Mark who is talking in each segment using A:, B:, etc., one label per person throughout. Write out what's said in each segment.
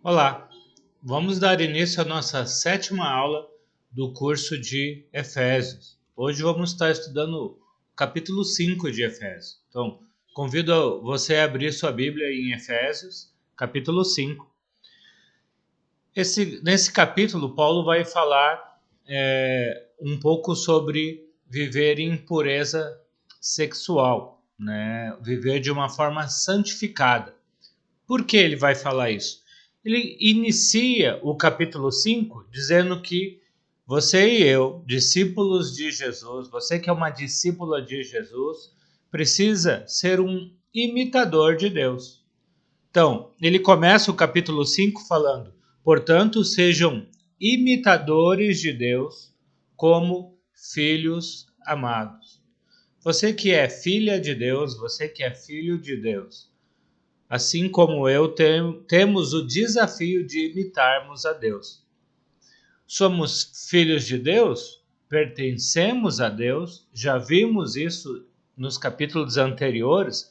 A: Olá, vamos dar início à nossa sétima aula do curso de Efésios. Hoje vamos estar estudando o capítulo 5 de Efésios. Então, convido você a abrir sua Bíblia em Efésios, capítulo 5. Nesse capítulo, Paulo vai falar um pouco sobre viver em pureza sexual, né? Viver de uma forma santificada. Por que ele vai falar isso? Ele inicia o capítulo 5 dizendo que você e eu, discípulos de Jesus, você que é uma discípula de Jesus, precisa ser um imitador de Deus. Então, ele começa o capítulo 5 falando: portanto, sejam imitadores de Deus como filhos amados. Você que é filha de Deus, você que é filho de Deus, assim como eu, temos o desafio de imitarmos a Deus. Somos filhos de Deus, pertencemos a Deus, já vimos isso nos capítulos anteriores,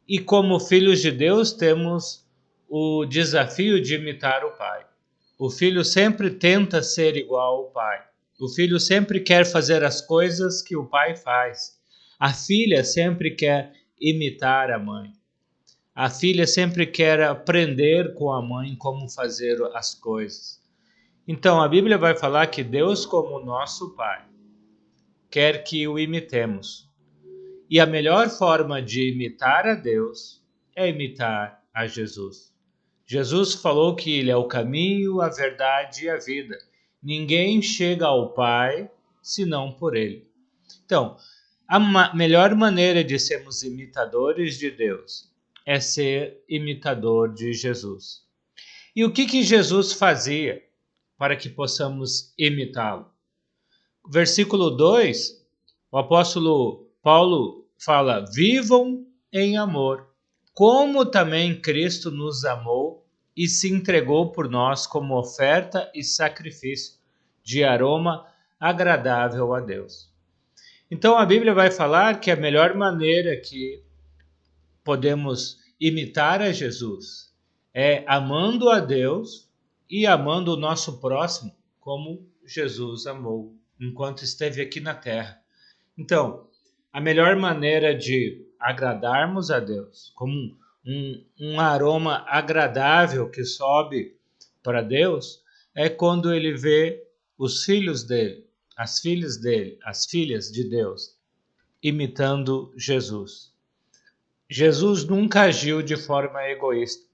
A: e como filhos de Deus temos o desafio de imitar o Pai. O filho sempre tenta ser igual ao Pai. O filho sempre quer fazer as coisas que o pai faz. A filha sempre quer imitar a mãe. A filha sempre quer aprender com a mãe como fazer as coisas. Então, a Bíblia vai falar que Deus, como nosso Pai, quer que o imitemos. E a melhor forma de imitar a Deus é imitar a Jesus. Jesus falou que Ele é o caminho, a verdade e a vida. Ninguém chega ao Pai senão por Ele. Então, a melhor maneira de sermos imitadores de Deus é ser imitador de Jesus. E o que Jesus fazia para que possamos imitá-lo? Versículo 2, o apóstolo Paulo fala: vivam em amor, como também Cristo nos amou e se entregou por nós como oferta e sacrifício de aroma agradável a Deus. Então a Bíblia vai falar que a melhor maneira que podemos imitar a Jesus é amando a Deus e amando o nosso próximo como Jesus amou enquanto esteve aqui na terra. Então, a melhor maneira de agradarmos a Deus, como um aroma agradável que sobe para Deus, é quando ele vê os filhos dele, as filhas de Deus, imitando Jesus. Jesus nunca agiu de forma egoísta.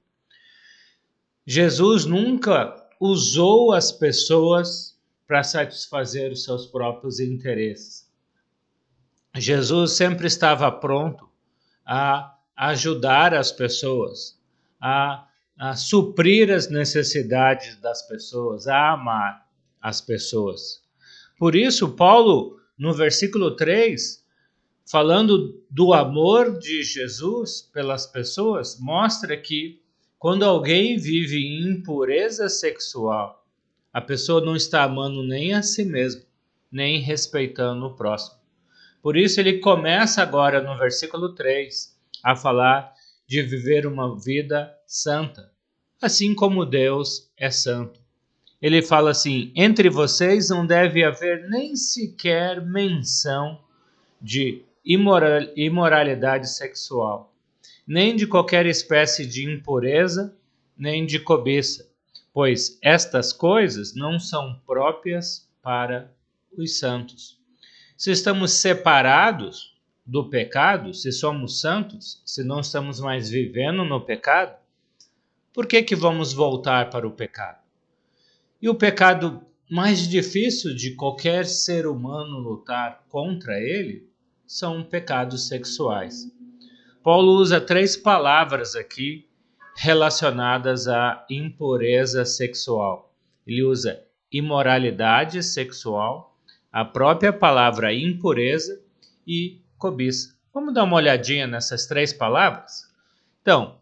A: Jesus nunca usou as pessoas para satisfazer os seus próprios interesses. Jesus sempre estava pronto a ajudar as pessoas, a suprir as necessidades das pessoas, a amar as pessoas. Por isso, Paulo, no versículo 3, falando do amor de Jesus pelas pessoas, mostra que quando alguém vive em impureza sexual, a pessoa não está amando nem a si mesma, nem respeitando o próximo. Por isso ele começa agora no versículo 3 a falar de viver uma vida santa, assim como Deus é santo. Ele fala assim: entre vocês não deve haver nem sequer menção de imoralidade sexual, nem de qualquer espécie de impureza, nem de cobiça, pois estas coisas não são próprias para os santos. Se estamos separados do pecado, se somos santos, se não estamos mais vivendo no pecado, por que vamos voltar para o pecado? E o pecado mais difícil de qualquer ser humano lutar contra ele são pecados sexuais. Paulo usa 3 palavras aqui relacionadas à impureza sexual. Ele usa imoralidade sexual, a própria palavra impureza e cobiça. Vamos dar uma olhadinha nessas 3 palavras? Então,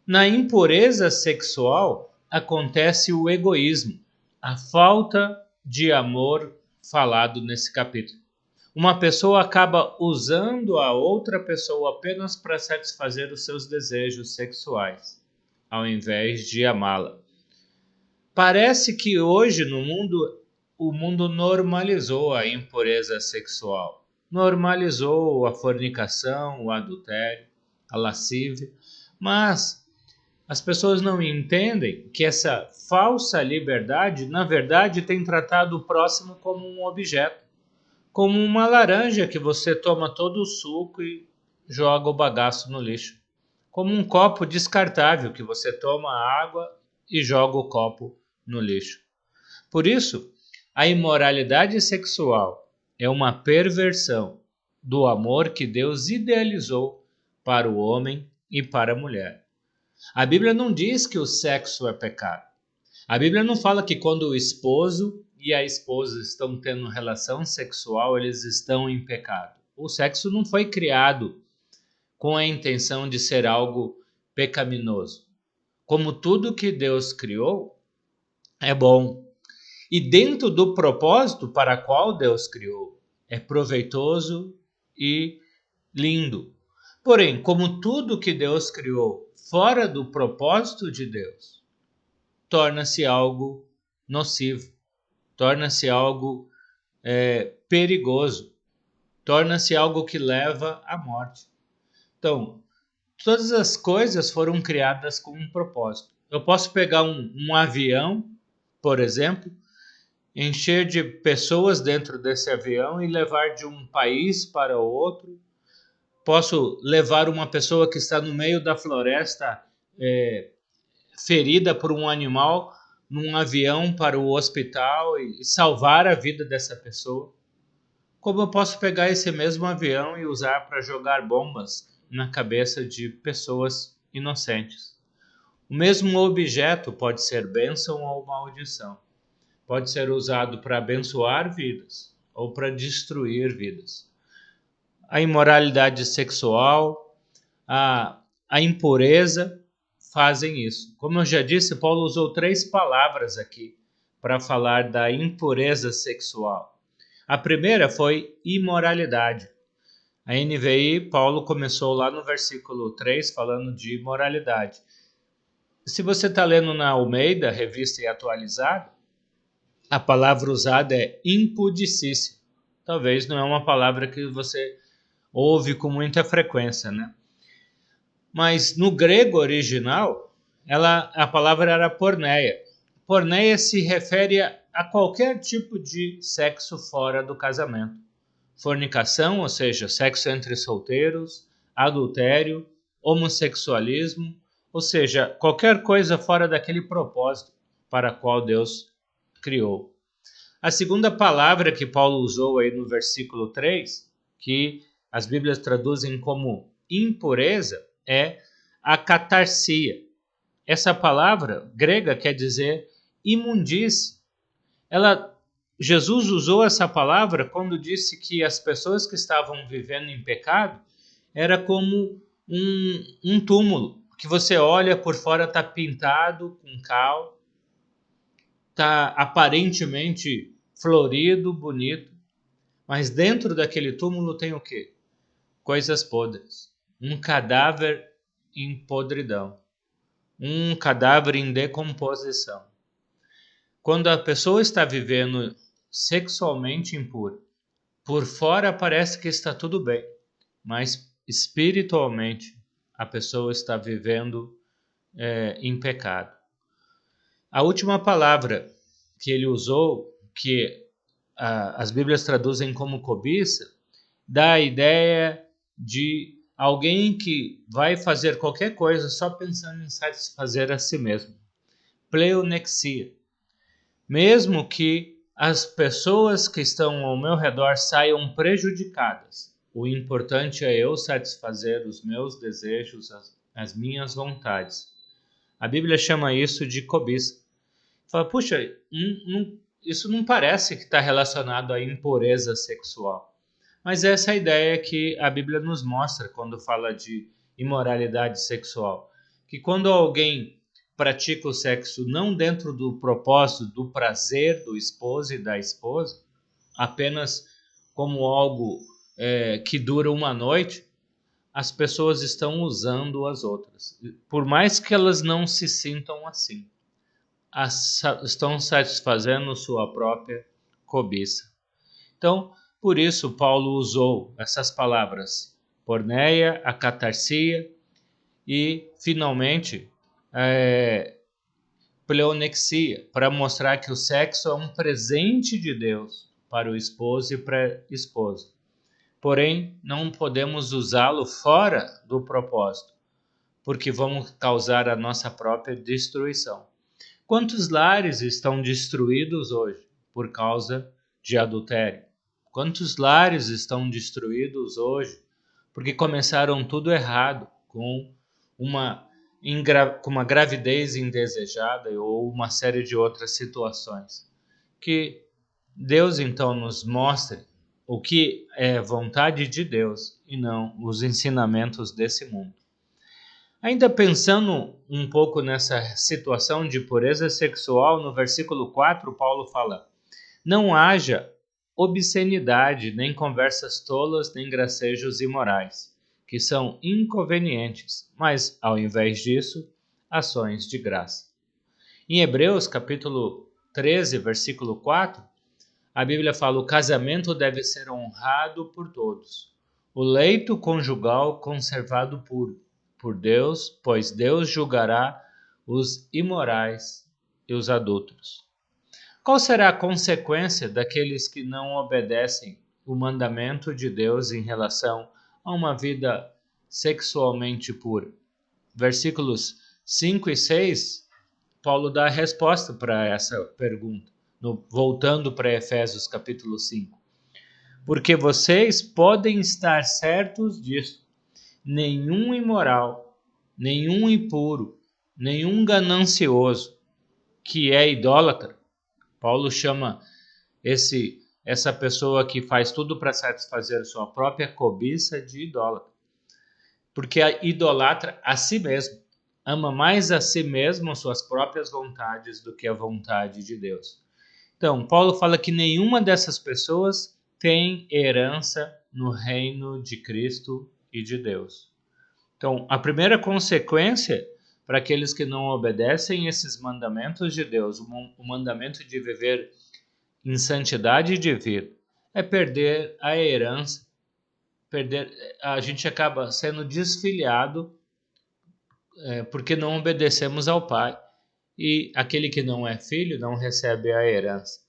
A: na impureza sexual acontece o egoísmo, a falta de amor falado nesse capítulo. Uma pessoa acaba usando a outra pessoa apenas para satisfazer os seus desejos sexuais. ao invés de amá-la. Parece que hoje no mundo, o mundo normalizou a impureza sexual, normalizou a fornicação, o adultério, a lascívia, mas as pessoas não entendem que essa falsa liberdade, na verdade, tem tratado o próximo como um objeto, como uma laranja que você toma todo o suco e joga o bagaço no lixo, como um copo descartável que você toma água e joga o copo no lixo. Por isso, a imoralidade sexual é uma perversão do amor que Deus idealizou para o homem e para a mulher. A Bíblia não diz que o sexo é pecado. A Bíblia não fala que quando o esposo e a esposa estão tendo relação sexual, eles estão em pecado. O sexo não foi criado com a intenção de ser algo pecaminoso. Como tudo que Deus criou é bom. E dentro do propósito para qual Deus criou, é proveitoso e lindo. Porém, como tudo que Deus criou fora do propósito de Deus, torna-se algo nocivo, torna-se algo perigoso, torna-se algo que leva à morte. Então, todas as coisas foram criadas com um propósito. Eu posso pegar um avião, por exemplo, encher de pessoas dentro desse avião e levar de um país para outro. Posso levar uma pessoa que está no meio da floresta ferida por um animal num avião para o hospital e salvar a vida dessa pessoa. Como eu posso pegar esse mesmo avião e usar para jogar bombas na cabeça de pessoas inocentes? O mesmo objeto pode ser bênção ou maldição. Pode ser usado para abençoar vidas ou para destruir vidas. A imoralidade sexual, a impureza fazem isso. Como eu já disse, Paulo usou 3 palavras aqui para falar da impureza sexual. A primeira foi imoralidade. A NVI, Paulo começou lá no versículo 3 falando de imoralidade. Se você está lendo na Almeida, Revista e Atualizada, a palavra usada é impudicícia. Talvez não é uma palavra que você ouve com muita frequência, né? Mas no grego original, a palavra era porneia. Porneia se refere a qualquer tipo de sexo fora do casamento. Fornicação, ou seja, sexo entre solteiros, adultério, homossexualismo, ou seja, qualquer coisa fora daquele propósito para qual Deus criou. A segunda palavra que Paulo usou aí no versículo 3, que as Bíblias traduzem como impureza, é a catarsia. Essa palavra grega quer dizer imundície. Jesus usou essa palavra quando disse que as pessoas que estavam vivendo em pecado era como um túmulo, que você olha por fora, está pintado com cal, está aparentemente florido, bonito, mas dentro daquele túmulo tem o quê? Coisas podres. Um cadáver em podridão. Um cadáver em decomposição. Quando a pessoa está vivendo sexualmente impura, por fora parece que está tudo bem, mas espiritualmente a pessoa está vivendo em pecado. A última palavra que ele usou, que as Bíblias traduzem como cobiça, dá a ideia de alguém que vai fazer qualquer coisa só pensando em satisfazer a si mesmo. Pleonexia. Mesmo que as pessoas que estão ao meu redor saiam prejudicadas, o importante é eu satisfazer os meus desejos, as minhas vontades. A Bíblia chama isso de cobiça. Fala, puxa, isso não parece que está relacionado à impureza sexual. Mas essa é a ideia que a Bíblia nos mostra quando fala de imoralidade sexual. Que quando alguém pratica o sexo não dentro do propósito do prazer do esposo e da esposa, apenas como algo que dura uma noite, as pessoas estão usando as outras. Por mais que elas não se sintam assim, estão satisfazendo sua própria cobiça. Então, por isso, Paulo usou essas palavras, porneia, a catarsia e, finalmente, pleonexia, para mostrar que o sexo é um presente de Deus para o esposo e para a esposa. Porém, não podemos usá-lo fora do propósito, porque vamos causar a nossa própria destruição. Quantos lares estão destruídos hoje por causa de adultério? Quantos lares estão destruídos hoje porque começaram tudo errado, com uma gravidez indesejada ou uma série de outras situações? Que Deus então nos mostre o que é vontade de Deus e não os ensinamentos desse mundo. Ainda pensando um pouco nessa situação de pureza sexual, no versículo 4, Paulo fala: não haja obscenidade, nem conversas tolas, nem gracejos imorais, que são inconvenientes, mas, ao invés disso, ações de graça. Em Hebreus, capítulo 13, versículo 4, a Bíblia fala: o casamento deve ser honrado por todos, o leito conjugal conservado puro por Deus, pois Deus julgará os imorais e os adúlteros. Qual será a consequência daqueles que não obedecem o mandamento de Deus em relação a uma vida sexualmente pura? Versículos 5 e 6, Paulo dá a resposta para essa pergunta, voltando para Efésios capítulo 5. Porque vocês podem estar certos disso: nenhum imoral, nenhum impuro, nenhum ganancioso, que é idólatra. Paulo chama essa pessoa que faz tudo para satisfazer sua própria cobiça de idólatra. Porque idolatra a si mesmo, ama mais a si mesmo, suas próprias vontades, do que a vontade de Deus. Então, Paulo fala que nenhuma dessas pessoas tem herança no reino de Cristo e de Deus. Então, a primeira consequência para aqueles que não obedecem esses mandamentos de Deus, o mandamento de viver em santidade de vida, é perder a herança, a gente acaba sendo desfiliado porque não obedecemos ao Pai. E aquele que não é filho não recebe a herança.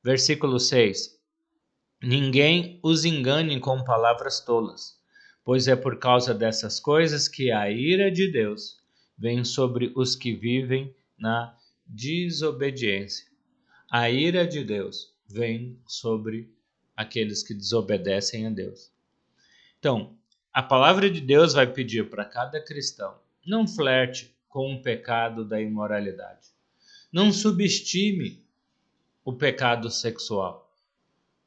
A: Versículo 6. Ninguém os engane com palavras tolas, pois é por causa dessas coisas que a ira de Deus vem sobre os que vivem na desobediência. A ira de Deus vem sobre aqueles que desobedecem a Deus. Então, a palavra de Deus vai pedir para cada cristão: não flerte com o pecado da imoralidade. Não subestime o pecado sexual.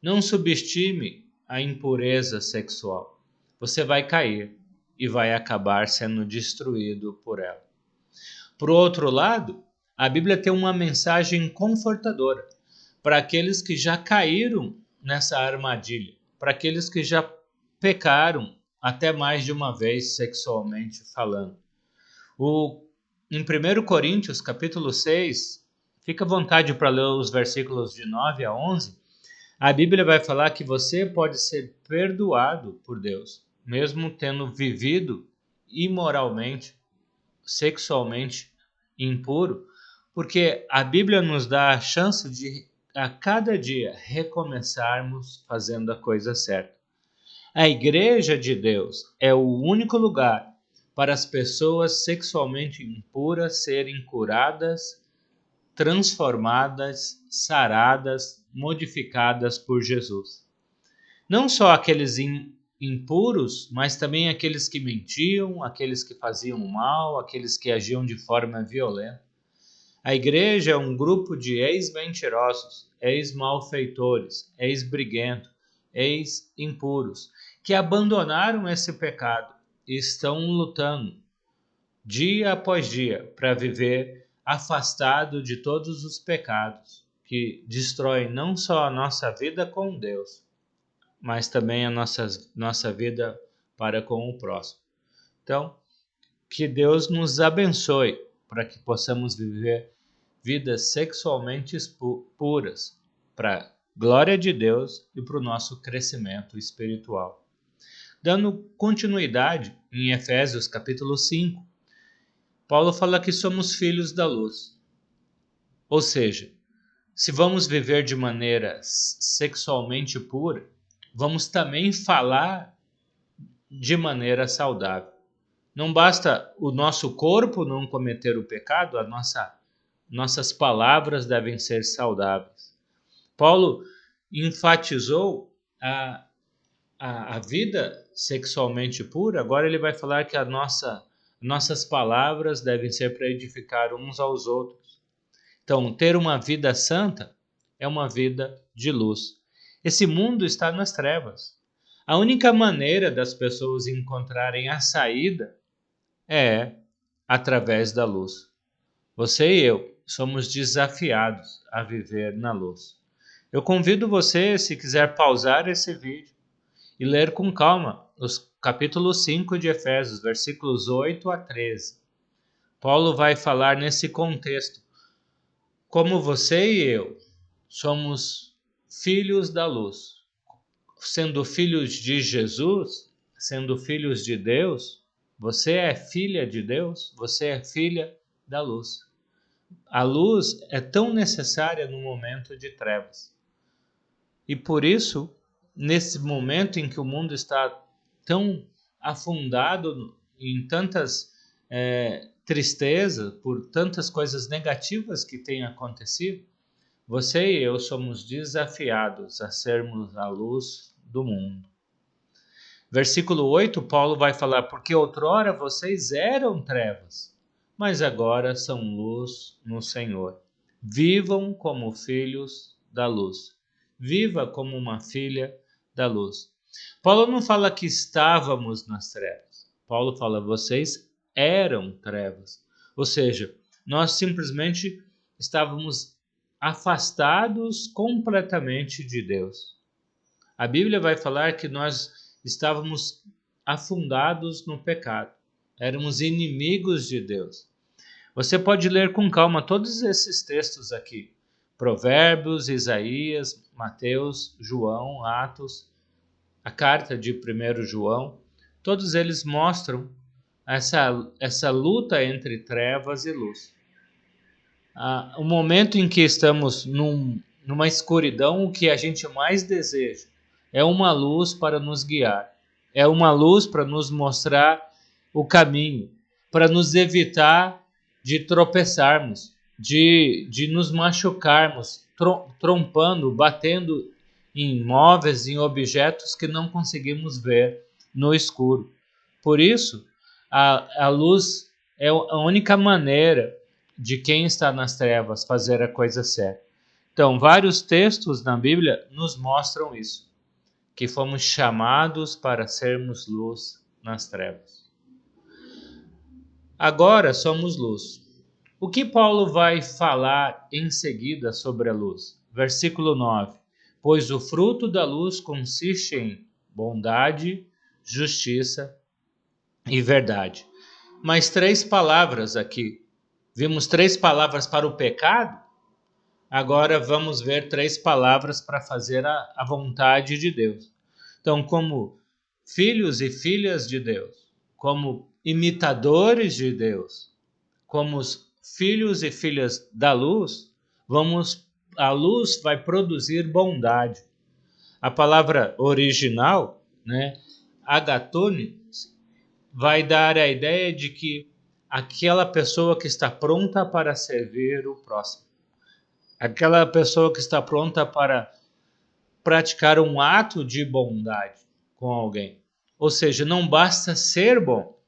A: Não subestime a impureza sexual. Você vai cair e vai acabar sendo destruído por ela. Por outro lado, a Bíblia tem uma mensagem confortadora para aqueles que já caíram nessa armadilha, para aqueles que já pecaram até mais de uma vez sexualmente falando. Em 1 Coríntios, capítulo 6, fica à vontade para ler os versículos de 9 a 11, a Bíblia vai falar que você pode ser perdoado por Deus, mesmo tendo vivido imoralmente, sexualmente impuro, porque a Bíblia nos dá a chance de, a cada dia, recomeçarmos fazendo a coisa certa. A Igreja de Deus é o único lugar para as pessoas sexualmente impuras serem curadas, transformadas, saradas, modificadas por Jesus. Não só aqueles impuros, mas também aqueles que mentiam, aqueles que faziam mal, aqueles que agiam de forma violenta. A igreja é um grupo de ex-mentirosos, ex-malfeitores, ex-briguentos, ex-impuros, que abandonaram esse pecado e estão lutando dia após dia para viver afastado de todos os pecados que destroem não só a nossa vida com Deus, mas também a nossa vida para com o próximo. Então, que Deus nos abençoe para que possamos viver vidas sexualmente puras, para a glória de Deus e para o nosso crescimento espiritual. Dando continuidade em Efésios capítulo 5, Paulo fala que somos filhos da luz. Ou seja, se vamos viver de maneira sexualmente pura, vamos também falar de maneira saudável. Não basta o nosso corpo não cometer o pecado, nossas palavras devem ser saudáveis. Paulo enfatizou a vida sexualmente pura, agora ele vai falar que nossas palavras devem ser para edificar uns aos outros. Então, ter uma vida santa é uma vida de luz. Esse mundo está nas trevas. A única maneira das pessoas encontrarem a saída é através da luz. Você e eu somos desafiados a viver na luz. Eu convido você, se quiser pausar esse vídeo e ler com calma os capítulos 5 de Efésios, versículos 8 a 13. Paulo vai falar nesse contexto como você e eu somos filhos da luz. Sendo filhos de Jesus, sendo filhos de Deus, você é filha de Deus, você é filha da luz. A luz é tão necessária no momento de trevas. E por isso, nesse momento em que o mundo está tão afundado em tantas tristezas, por tantas coisas negativas que têm acontecido, você e eu somos desafiados a sermos a luz do mundo. Versículo 8, Paulo vai falar, porque outrora vocês eram trevas, mas agora são luz no Senhor. Vivam como filhos da luz. Viva como uma filha da luz. Paulo não fala que estávamos nas trevas. Paulo fala, vocês eram trevas. Ou seja, nós simplesmente estávamos afastados completamente de Deus. A Bíblia vai falar que nós estávamos afundados no pecado. Éramos inimigos de Deus. Você pode ler com calma todos esses textos aqui. Provérbios, Isaías, Mateus, João, Atos, a carta de 1 João. Todos eles mostram essa luta entre trevas e luz. O momento em que estamos numa escuridão, o que a gente mais deseja é uma luz para nos guiar, é uma luz para nos mostrar o caminho, para nos evitar de tropeçarmos, de nos machucarmos, trompando, batendo em móveis, em objetos que não conseguimos ver no escuro. Por isso, a luz é a única maneira de quem está nas trevas fazer a coisa certa. Então, vários textos na Bíblia nos mostram isso, que fomos chamados para sermos luz nas trevas. Agora somos luz. O que Paulo vai falar em seguida sobre a luz? Versículo 9. Pois o fruto da luz consiste em bondade, justiça e verdade. Mais 3 palavras aqui. Vimos 3 palavras para o pecado, agora vamos ver 3 palavras para fazer a vontade de Deus. Então, como filhos e filhas de Deus, como imitadores de Deus, como filhos e filhas da luz, a luz vai produzir bondade. A palavra original, agatone, vai dar a ideia de que aquela pessoa que está pronta para servir o próximo. Aquela pessoa que está pronta para praticar um ato de bondade com alguém. Ou seja, não basta ser bom,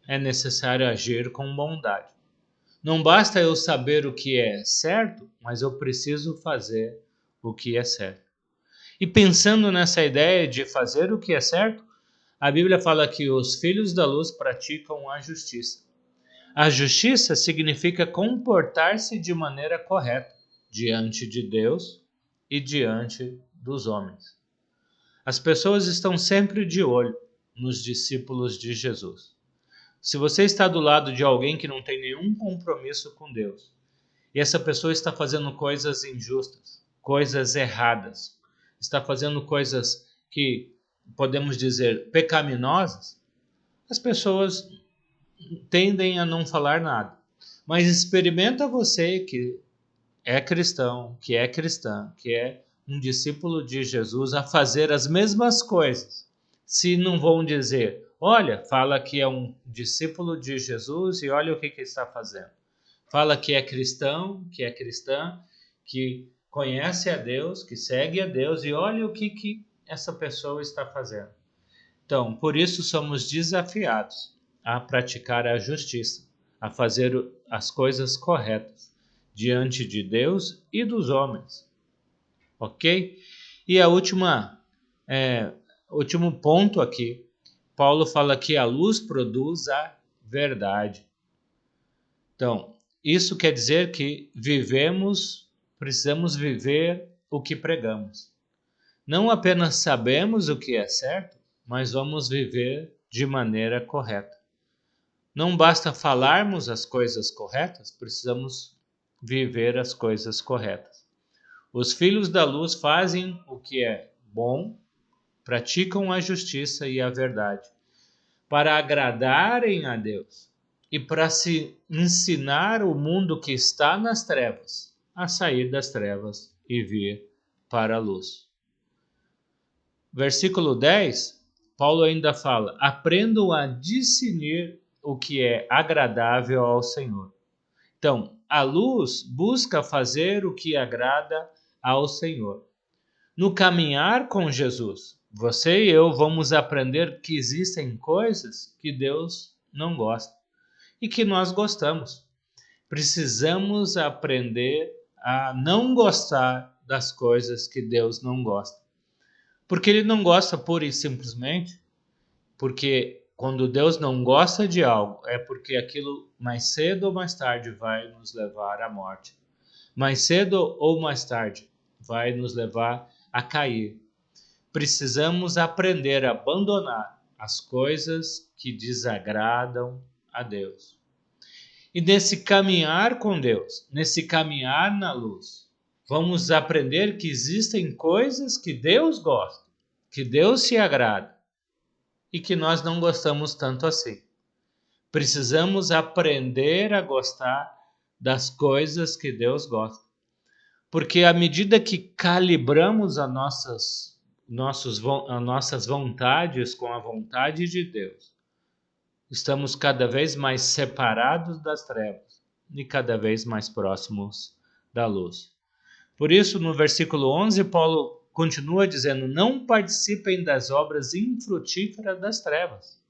A: é necessário agir com bondade. Não basta eu saber o que é certo, mas eu preciso fazer o que é certo. E pensando nessa ideia de fazer o que é certo, a Bíblia fala que os filhos da luz praticam a justiça. A justiça significa comportar-se de maneira correta diante de Deus e diante dos homens. As pessoas estão sempre de olho nos discípulos de Jesus. Se você está do lado de alguém que não tem nenhum compromisso com Deus, e essa pessoa está fazendo coisas injustas, coisas erradas, está fazendo coisas que podemos dizer pecaminosas, as pessoas tendem a não falar nada. Mas experimenta você que é cristão, que é cristã, que é um discípulo de Jesus, a fazer as mesmas coisas. Se não vão dizer, olha, fala que é um discípulo de Jesus e olha o que está fazendo. Fala que é cristão, que é cristã, que conhece a Deus, que segue a Deus e olha o que essa pessoa está fazendo. Então, por isso somos desafiados a praticar a justiça, a fazer as coisas corretas diante de Deus e dos homens, ok? E último ponto aqui, Paulo fala que a luz produz a verdade. Então, isso quer dizer que precisamos viver o que pregamos. Não apenas sabemos o que é certo, mas vamos viver de maneira correta. Não basta falarmos as coisas corretas, precisamos viver as coisas corretas. Os filhos da luz fazem o que é bom, praticam a justiça e a verdade, para agradarem a Deus e para se ensinar o mundo que está nas trevas a sair das trevas e vir para a luz. Versículo 10, Paulo ainda fala: aprendam a discernir o que é agradável ao Senhor. Então, a luz busca fazer o que agrada ao Senhor. No caminhar com Jesus, você e eu vamos aprender que existem coisas que Deus não gosta e que nós gostamos. Precisamos aprender a não gostar das coisas que Deus não gosta. Porque Ele não gosta pura e simplesmente porque quando Deus não gosta de algo, é porque aquilo mais cedo ou mais tarde vai nos levar à morte. Mais cedo ou mais tarde vai nos levar a cair. Precisamos aprender a abandonar as coisas que desagradam a Deus. E nesse caminhar com Deus, nesse caminhar na luz, vamos aprender que existem coisas que Deus gosta, que Deus se agrada e que nós não gostamos tanto assim. Precisamos aprender a gostar das coisas que Deus gosta. Porque à medida que calibramos as nossas vontades com a vontade de Deus, estamos cada vez mais separados das trevas e cada vez mais próximos da luz. Por isso, no versículo 11, Paulo continua dizendo: não participem das obras infrutíferas das trevas.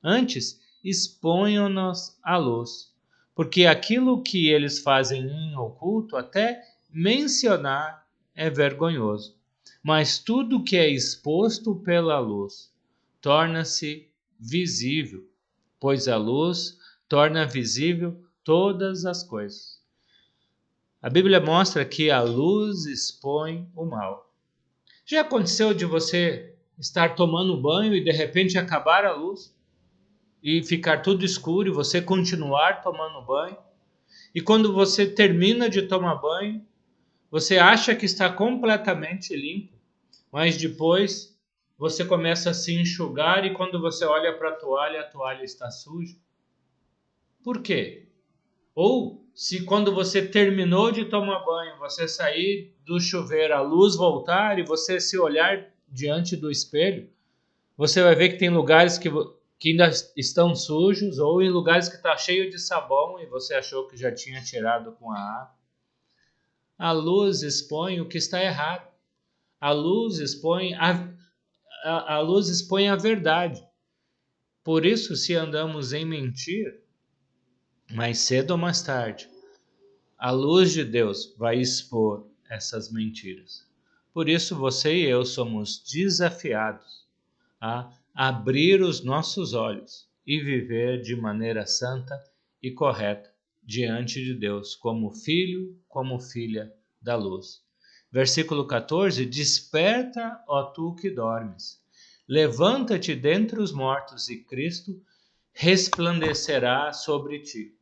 A: Antes, exponham-nos à luz, porque aquilo que eles fazem em oculto, até mencionar, é vergonhoso. Mas tudo que é exposto pela luz torna-se visível, pois a luz torna visível todas as coisas. A Bíblia mostra que a luz expõe o mal. Já aconteceu de você estar tomando banho e de repente acabar a luz? E ficar tudo escuro e você continuar tomando banho? E quando você termina de tomar banho, você acha que está completamente limpo, mas depois você começa a se enxugar e quando você olha para a toalha está suja? Por quê? Ou se quando você terminou de tomar banho, você sair do chuveiro, a luz voltar e você se olhar diante do espelho, você vai ver que tem lugares que ainda estão sujos ou em lugares que está cheio de sabão e você achou que já tinha tirado com a água. A luz expõe o que está errado. A luz expõe a luz expõe a verdade. Por isso, se andamos em mentir, mais cedo ou mais tarde, a luz de Deus vai expor essas mentiras. Por isso, você e eu somos desafiados a abrir os nossos olhos e viver de maneira santa e correta diante de Deus, como filho, como filha da luz. Versículo 14: desperta, ó tu que dormes, levanta-te dentre os mortos e Cristo resplandecerá sobre ti.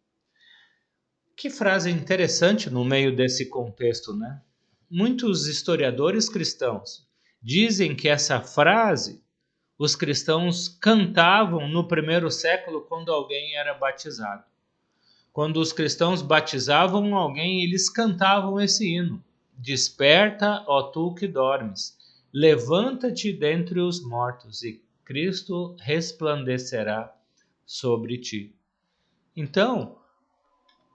A: Que frase interessante no meio desse contexto, né? Muitos historiadores cristãos dizem que essa frase os cristãos cantavam no primeiro século quando alguém era batizado. Quando os cristãos batizavam alguém, eles cantavam esse hino: Desperta, ó tu que dormes, levanta-te dentre os mortos e Cristo resplandecerá sobre ti. Então,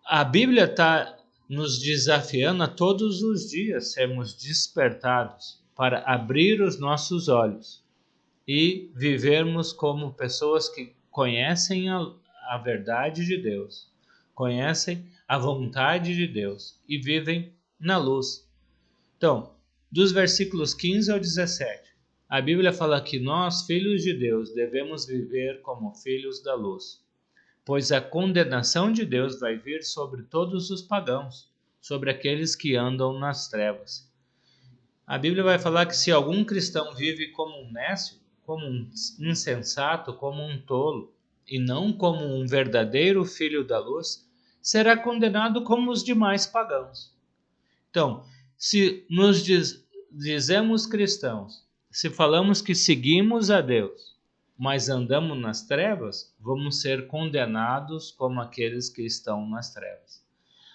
A: a Bíblia está nos desafiando a todos os dias sermos despertados para abrir os nossos olhos e vivermos como pessoas que conhecem a verdade de Deus, conhecem a vontade de Deus e vivem na luz. Então, dos versículos 15 ao 17, a Bíblia fala que nós, filhos de Deus, devemos viver como filhos da luz, pois a condenação de Deus vai vir sobre todos os pagãos, sobre aqueles que andam nas trevas. A Bíblia vai falar que se algum cristão vive como um nécio, como um insensato, como um tolo, e não como um verdadeiro filho da luz, será condenado como os demais pagãos. Então, se nos dizemos cristãos, se falamos que seguimos a Deus, mas andamos nas trevas, vamos ser condenados como aqueles que estão nas trevas.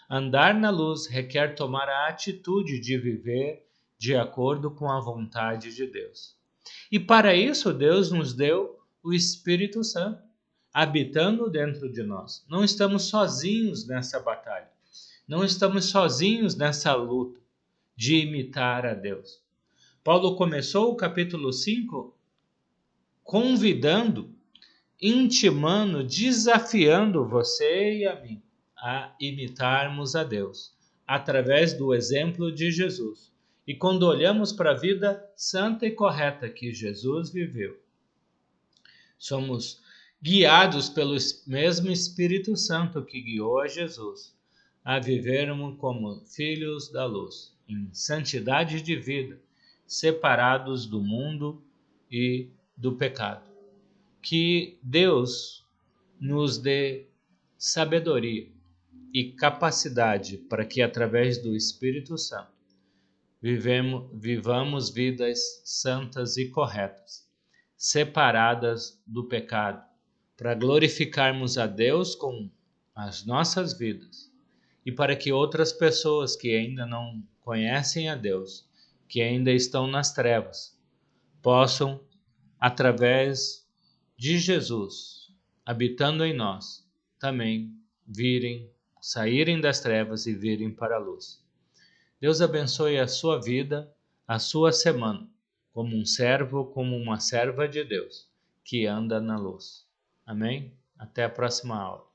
A: Andar na luz requer tomar a atitude de viver de acordo com a vontade de Deus. E para isso Deus nos deu o Espírito Santo, habitando dentro de nós. Não estamos sozinhos nessa batalha. Não estamos sozinhos nessa luta de imitar a Deus. Paulo começou o capítulo 5 convidando, intimando, desafiando você e a mim a imitarmos a Deus através do exemplo de Jesus. E quando olhamos para a vida santa e correta que Jesus viveu, somos guiados pelo mesmo Espírito Santo que guiou a Jesus a vivermos como filhos da luz, em santidade de vida, separados do mundo e do pecado. Que Deus nos dê sabedoria e capacidade para que, através do Espírito Santo, vivamos vidas santas e corretas, separadas do pecado, para glorificarmos a Deus com as nossas vidas e para que outras pessoas que ainda não conhecem a Deus, que ainda estão nas trevas, possam, através de Jesus, habitando em nós, também saírem das trevas e virem para a luz. Deus abençoe a sua vida, a sua semana, como um servo, como uma serva de Deus, que anda na luz. Amém? Até a próxima aula.